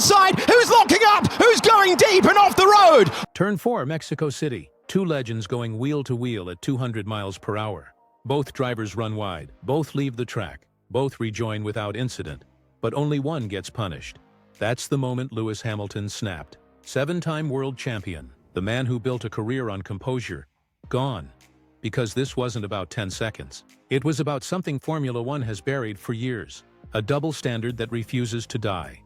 inside. Who's locking up? Who's going deep and off the road? Turn 4, Mexico City. Two legends going wheel to wheel at 200 miles per hour. Both drivers run wide. Both leave the track. Both rejoin without incident. But only one gets punished. That's the moment Lewis Hamilton snapped. 7-time world champion. The man who built a career on composure. Gone. Because this wasn't about 10 seconds. It was about something Formula One has buried for years. A double standard that refuses to die.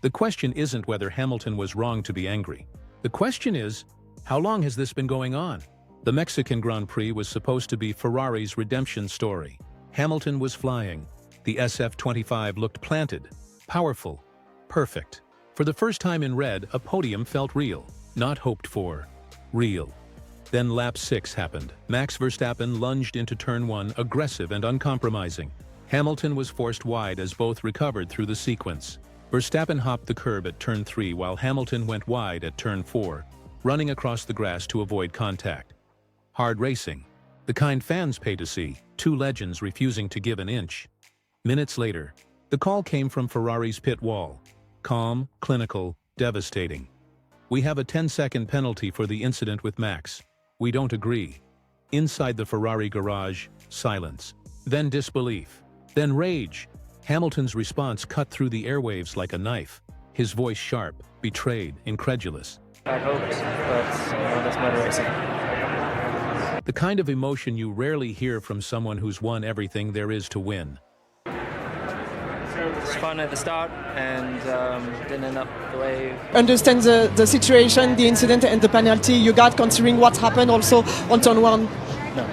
The question isn't whether Hamilton was wrong to be angry. The question is, how long has this been going on? The Mexican Grand Prix was supposed to be Ferrari's redemption story. Hamilton was flying. The SF-25 looked planted, powerful, perfect. For the first time in red, a podium felt real, not hoped for. Real. Then lap 6 happened. Max Verstappen lunged into turn 1, aggressive and uncompromising. Hamilton was forced wide as both recovered through the sequence. Verstappen hopped the curb at turn 3 while Hamilton went wide at turn 4, running across the grass to avoid contact. Hard racing. The kind fans pay to see, two legends refusing to give an inch. Minutes later, the call came from Ferrari's pit wall. Calm, clinical, devastating. We have a 10-second penalty for the incident with Max. We don't agree. Inside the Ferrari garage, silence. Then disbelief. Then rage. Hamilton's response cut through the airwaves like a knife. His voice sharp, betrayed, incredulous. I hoped, but that's motor racing. The kind of emotion you rarely hear from someone who's won everything there is to win. It's fun at the start and didn't end up the way... Understand the situation, the incident and the penalty you got considering what happened also on turn 1? No.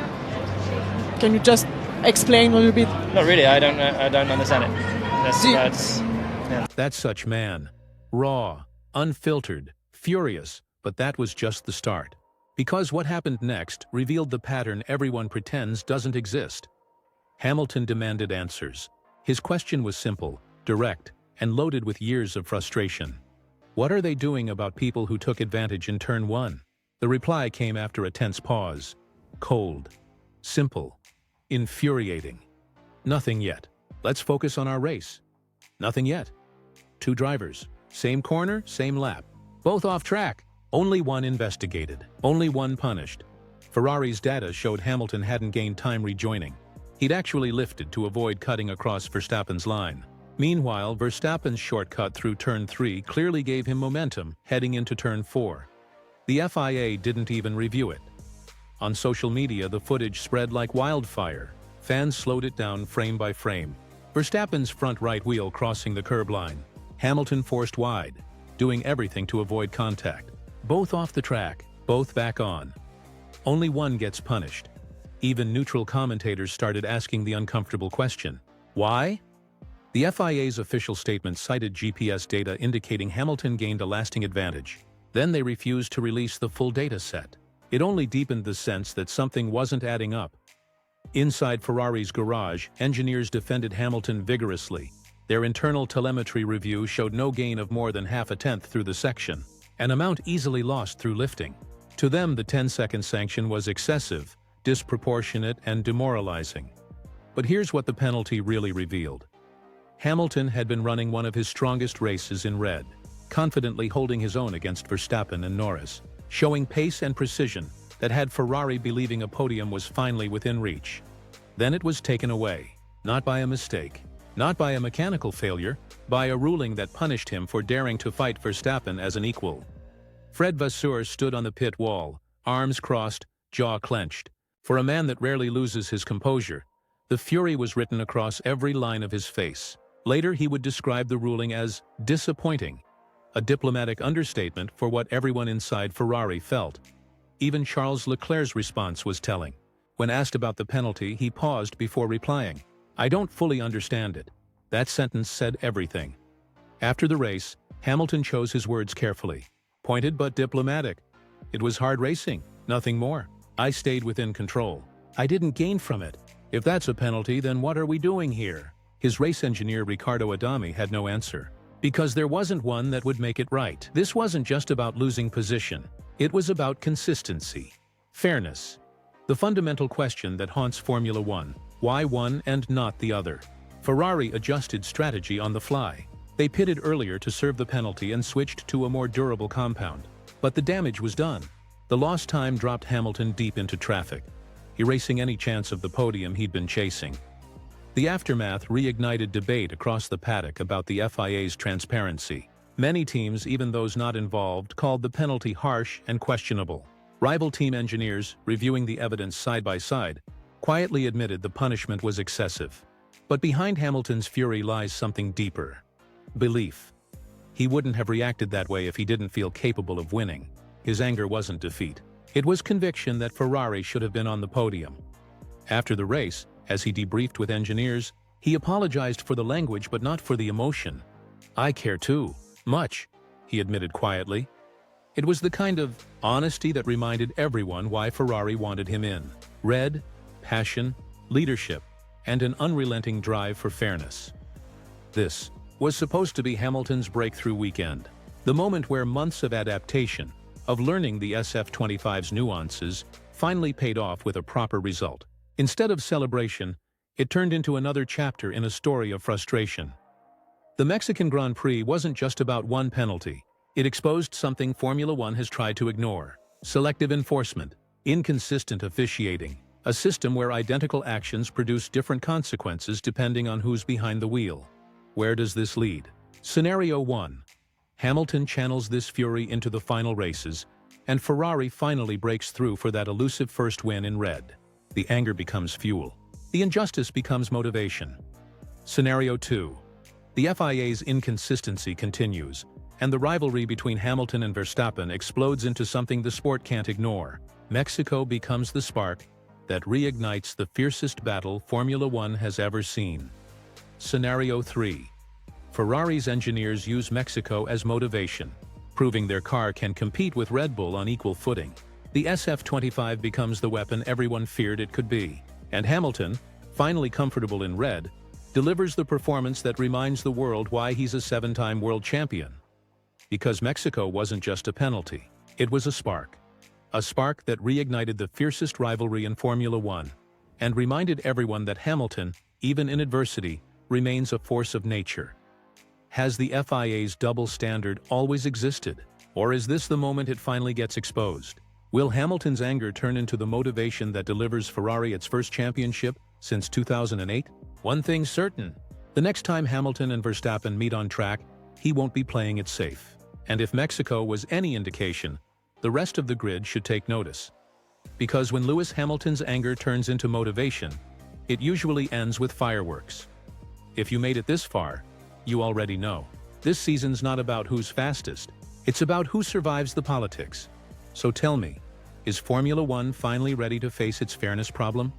Can you just explain a little bit? Not really, I don't understand it. That's such man. Raw, unfiltered, furious, but that was just the start. Because what happened next revealed the pattern everyone pretends doesn't exist. Hamilton demanded answers. His question was simple, direct, and loaded with years of frustration. What are they doing about people who took advantage in turn 1? The reply came after a tense pause. Cold. Simple. Infuriating. Nothing yet. Let's focus on our race. Nothing yet. Two drivers. Same corner, same lap. Both off track. Only one investigated. Only one punished. Ferrari's data showed Hamilton hadn't gained time rejoining. He'd actually lifted to avoid cutting across Verstappen's line. Meanwhile, Verstappen's shortcut through turn 3 clearly gave him momentum heading into turn 4. The FIA didn't even review it. On social media, the footage spread like wildfire. Fans slowed it down frame by frame. Verstappen's front right wheel crossing the curb line. Hamilton forced wide, doing everything to avoid contact. Both off the track, both back on. Only one gets punished. Even neutral commentators started asking the uncomfortable question. Why? The FIA's official statement cited GPS data indicating Hamilton gained a lasting advantage. Then they refused to release the full data set. It only deepened the sense that something wasn't adding up. Inside Ferrari's garage, engineers defended Hamilton vigorously. Their internal telemetry review showed no gain of more than half a tenth through the section, an amount easily lost through lifting. To them, the 10-second sanction was excessive, disproportionate, and demoralizing. But here's what the penalty really revealed. Hamilton had been running one of his strongest races in red, confidently holding his own against Verstappen and Norris, showing pace and precision that had Ferrari believing a podium was finally within reach. Then it was taken away, not by a mistake, not by a mechanical failure, by a ruling that punished him for daring to fight Verstappen as an equal. Fred Vasseur stood on the pit wall, arms crossed, jaw clenched. For a man that rarely loses his composure, the fury was written across every line of his face. Later, he would describe the ruling as disappointing, a diplomatic understatement for what everyone inside Ferrari felt. Even Charles Leclerc's response was telling. When asked about the penalty, he paused before replying. "I don't fully understand it." That sentence said everything. After the race, Hamilton chose his words carefully. Pointed but diplomatic. It was hard racing, nothing more. I stayed within control. I didn't gain from it. If that's a penalty, then what are we doing here? His race engineer Riccardo Adami had no answer. Because there wasn't one that would make it right. This wasn't just about losing position. It was about consistency. Fairness. The fundamental question that haunts Formula One. Why one and not the other? Ferrari adjusted strategy on the fly. They pitted earlier to serve the penalty and switched to a more durable compound. But the damage was done. The lost time dropped Hamilton deep into traffic, erasing any chance of the podium he'd been chasing. The aftermath reignited debate across the paddock about the FIA's transparency. Many teams, even those not involved, called the penalty harsh and questionable. Rival team engineers, reviewing the evidence side by side, quietly admitted the punishment was excessive. But behind Hamilton's fury lies something deeper: belief. He wouldn't have reacted that way if he didn't feel capable of winning. His anger wasn't defeat. It was conviction that Ferrari should have been on the podium. After the race, as he debriefed with engineers, he apologized for the language but not for the emotion. "I care too much," he admitted quietly. It was the kind of honesty that reminded everyone why Ferrari wanted him in: red, passion, leadership, and an unrelenting drive for fairness. This was supposed to be Hamilton's breakthrough weekend, the moment where months of adaptation, of learning the SF25's nuances, finally paid off with a proper result. Instead of celebration, it turned into another chapter in a story of frustration. The Mexican Grand Prix wasn't just about one penalty. It exposed something Formula One has tried to ignore: selective enforcement, inconsistent officiating, a system where identical actions produce different consequences depending on who's behind the wheel. Where does this lead? Scenario 1. Hamilton channels this fury into the final races, and Ferrari finally breaks through for that elusive first win in red. The anger becomes fuel. The injustice becomes motivation. Scenario 2. The FIA's inconsistency continues, and the rivalry between Hamilton and Verstappen explodes into something the sport can't ignore. Mexico becomes the spark that reignites the fiercest battle Formula One has ever seen. Scenario 3. Ferrari's engineers use Mexico as motivation, proving their car can compete with Red Bull on equal footing. The SF25 becomes the weapon everyone feared it could be, and Hamilton, finally comfortable in red, delivers the performance that reminds the world why he's a 7-time world champion. Because Mexico wasn't just a penalty, it was a spark that reignited the fiercest rivalry in Formula One, and reminded everyone that Hamilton, even in adversity, remains a force of nature. Has the FIA's double standard always existed, or is this the moment it finally gets exposed? Will Hamilton's anger turn into the motivation that delivers Ferrari its first championship since 2008? One thing's certain: the next time Hamilton and Verstappen meet on track, he won't be playing it safe. And if Mexico was any indication, the rest of the grid should take notice. Because when Lewis Hamilton's anger turns into motivation, it usually ends with fireworks. If you made it this far, you already know. This season's not about who's fastest, it's about who survives the politics. So tell me, is Formula One finally ready to face its fairness problem?